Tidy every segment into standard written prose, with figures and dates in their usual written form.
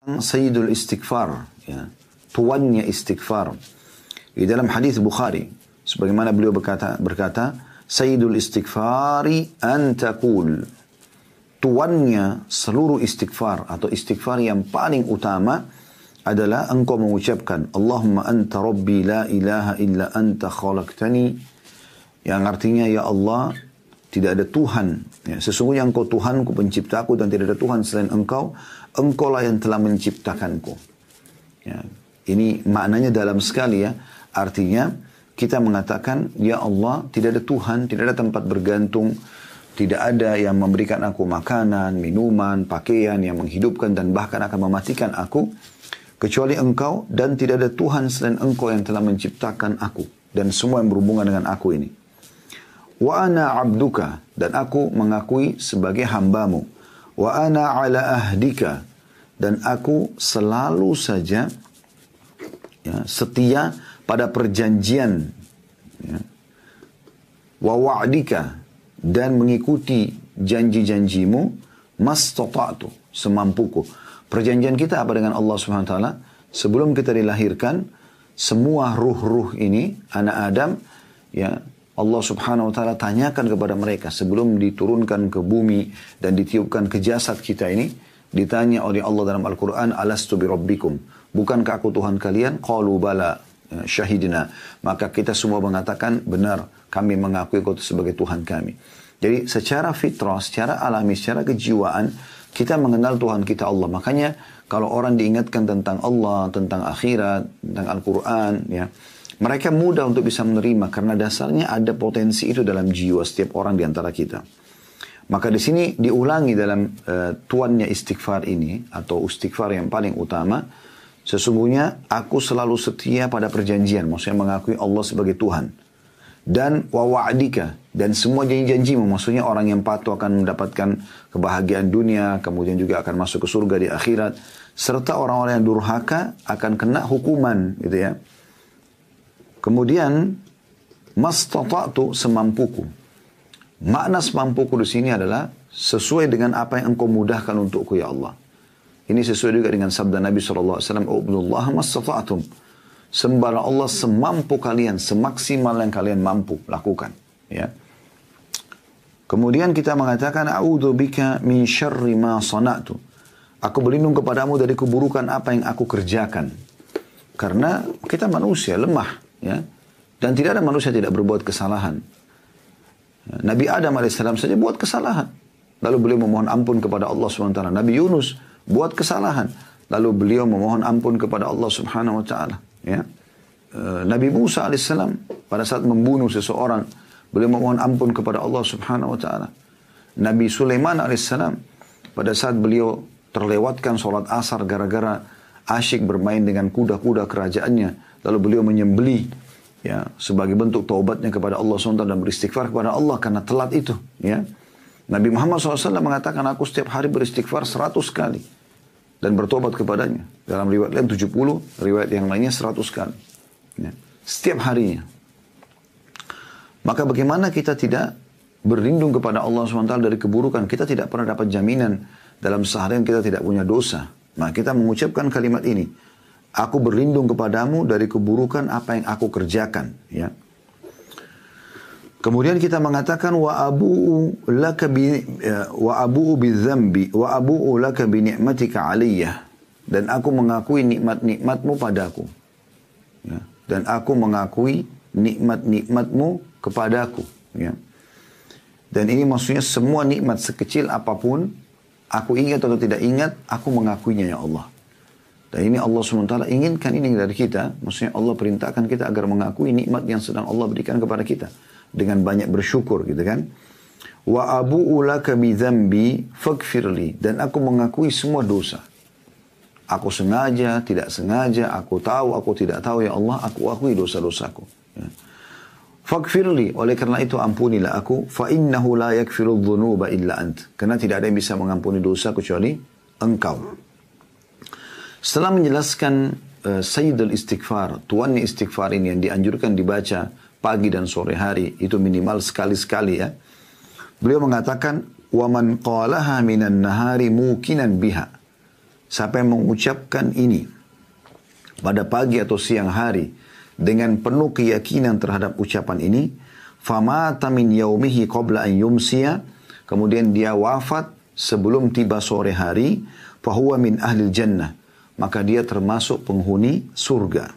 Sayyidul Istighfar, ya, tuannya istighfar. Di dalam hadis Bukhari, sebagaimana beliau berkata, Sayyidul Istighfari an taqul, tuannya seluruh istighfar atau istighfar yang paling utama adalah engkau mengucapkan Allahumma anta rabbi la ilaha illa anta khalaqtani, yang artinya ya Allah, tidak ada Tuhan, ya, sesungguhnya engkau Tuhanku, penciptaku, dan tidak ada Tuhan selain engkau. Engkaulah yang telah menciptakanku. Ya, ini maknanya dalam sekali, ya. Artinya kita mengatakan, ya Allah, tidak ada Tuhan, tidak ada tempat bergantung, tidak ada yang memberikan aku makanan, minuman, pakaian, yang menghidupkan dan bahkan akan mematikan aku, kecuali engkau, dan tidak ada Tuhan selain engkau yang telah menciptakan aku dan semua yang berhubungan dengan aku ini. Wa ana abduka, dan aku mengakui sebagai hambamu. Wa ana ala ahdika, dan aku selalu saja, ya, setia pada perjanjian, ya. Wa wa'dika, dan mengikuti janji-janjimu, mastata'tu, semampuku. Perjanjian kita apa dengan Allah Subhanahu wa taala? Sebelum kita dilahirkan, semua ruh-ruh ini, anak Adam, ya, Allah Subhanahu wa taala tanyakan kepada mereka sebelum diturunkan ke bumi dan ditiupkan ke jasad kita ini, ditanya oleh Allah dalam Al-Quran, alastu bi rabbikum, bukankah aku Tuhan kalian? Qalu bala, syahidina. Maka kita semua mengatakan, benar, kami mengakui kau sebagai Tuhan kami. Jadi secara fitrah, secara alami, secara kejiwaan, kita mengenal Tuhan kita Allah. Makanya kalau orang diingatkan tentang Allah, tentang akhirat, tentang Al-Quran, ya, mereka mudah untuk bisa menerima karena dasarnya ada potensi itu dalam jiwa setiap orang di antara kita. Maka di sini diulangi dalam tuannya istighfar ini atau istighfar yang paling utama, sesungguhnya aku selalu setia pada perjanjian, maksudnya mengakui Allah sebagai Tuhan, dan wa wa'dika, dan semua janji-janjimu, maksudnya orang yang patuh akan mendapatkan kebahagiaan dunia, kemudian juga akan masuk ke surga di akhirat, serta orang-orang yang durhaka akan kena hukuman, gitu ya. Kemudian mastata'tu, semampuku. Makna semampuku di sini adalah sesuai dengan apa yang engkau mudahkan untukku, ya Allah. Ini sesuai juga dengan sabda Nabi SAW, Ubudullah mastata'tum. Sembahlah Allah semampu kalian, semaksimal yang kalian mampu lakukan. Ya. Kemudian kita mengatakan, A'udhu bika min syarri ma sana'tu. Aku berlindung kepadamu dari keburukan apa yang aku kerjakan. Karena kita manusia, lemah. Ya. Dan tidak ada manusia tidak berbuat kesalahan. Nabi Adam AS saja buat kesalahan. Lalu beliau memohon ampun kepada Allah SWT. Nabi Yunus buat kesalahan. Lalu beliau memohon ampun kepada Allah Subhanahu Wa Taala. Ya. Nabi Musa AS pada saat membunuh seseorang, beliau memohon ampun kepada Allah Subhanahu Wa Taala. Nabi Sulaiman AS pada saat beliau terlewatkan sholat asar gara-gara asyik bermain dengan kuda-kuda kerajaannya, lalu beliau menyembelih, ya, sebagai bentuk taubatnya kepada Allah SWT dan beristighfar kepada Allah karena telat itu. Ya. Nabi Muhammad SAW mengatakan, aku setiap hari beristighfar 100 kali dan bertobat kepadanya. Dalam riwayat lain 70, riwayat yang lainnya 100 kali. Ya. Setiap harinya. Maka bagaimana kita tidak berlindung kepada Allah SWT dari keburukan? Kita tidak pernah dapat jaminan dalam seharian kita tidak punya dosa. Nah, kita mengucapkan kalimat ini. Aku berlindung kepadamu dari keburukan apa yang aku kerjakan. Ya. Kemudian kita mengatakan wa abu'u laka bi ni'matika 'alayya, dan aku mengakui nikmat-nikmatmu padaku. Ya. Dan aku mengakui nikmat-nikmatmu kepadaku. Ya. Dan ini maksudnya semua nikmat sekecil apapun, aku ingat atau tidak ingat, aku mengakuinya, ya Allah. Dan ini Allah SWT inginkan ini dari kita. Maksudnya Allah perintahkan kita agar mengakui nikmat yang sedang Allah berikan kepada kita. Dengan banyak bersyukur, gitu kan. Wa abu'u laka bi dzambi faghfirli, dan aku mengakui semua dosa. Aku sengaja, tidak sengaja, aku tahu, aku tidak tahu, ya Allah, aku akui dosa-dosaku. Ya. Faghfirli, oleh karena itu ampunilah aku, fa innahu la yaghfiru dzunuba illa ant, karena tidak ada yang bisa mengampuni dosa kecuali engkau. Setelah menjelaskan Sayyidul Istighfar, tuannya istighfar ini yang dianjurkan dibaca pagi dan sore hari, itu minimal sekali-sekali, ya. Beliau mengatakan, wa man qalaha minan nahari mukinan biha, siapa yang mengucapkan ini pada pagi atau siang hari dengan penuh keyakinan terhadap ucapan ini, famata min yaumihi qabla an yumsiya, kemudian dia wafat sebelum tiba sore hari, fahuwa min ahlil jannah, maka dia termasuk penghuni surga.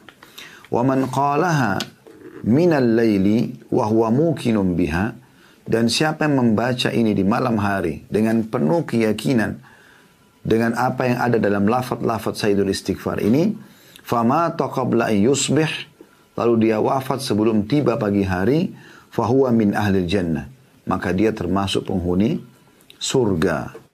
Wa man qalaha minal laili wa huwa muqinun biha, dan siapa yang membaca ini di malam hari dengan penuh keyakinan dengan apa yang ada dalam lafaz-lafaz Sayyidul Istighfar ini, famata qabla an yusbih, lalu dia wafat sebelum tiba pagi hari, fahuwa min ahlil jannah, maka dia termasuk penghuni surga.